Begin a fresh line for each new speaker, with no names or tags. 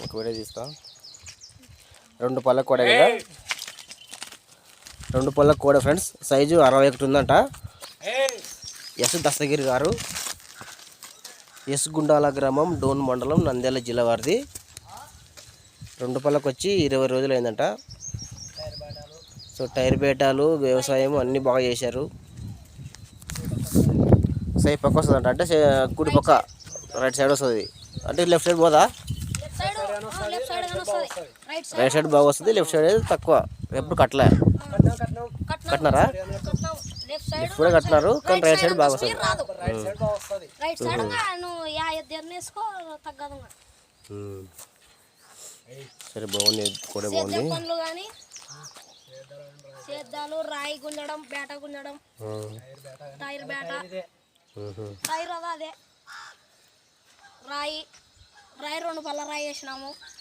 ఒక వీడియో తీస్తా. 2 పళ్ళ కోడ కదా, 2 పళ్ళ కోడ ఫ్రెండ్స్. సైజు 61 ఉందంట. ఎస్ దస్తగిరి గారు, ఎస్ గుండాల గ్రామం, డోన్ మండలం, నంద్యాల జిల్లా వారిది. 2 పళ్ళకు వచ్చి 20 రోజులు అయిందంట. సో టైర్ బేటాలు, వ్యవసాయం అన్నీ బాగా చేశారు. సై పక్క వస్తుందంట, అంటే కుడి పక్క రైట్ సైడ్ వస్తుంది. అంటే లెఫ్ట్ సైడ్ పోదా, రైట్ సైడ్ బాగా వస్తుంది, లెఫ్ట్ సైడ్ తక్కువ. ఎప్పుడు కట్టలే, కట్టినారా? లెఫ్ట్ కూడా కట్టినారు, కానీ రైట్ సైడ్ బాగా వస్తుంది. సరే బాగుంది, కూడా బాగుంది.
సేద్యాలు, రాయి గుంజడం, బేట గుంజడం, టైర్ బేట, టైర్ అదే రాయి 2 పళ్ళ రాయి వేసినాము.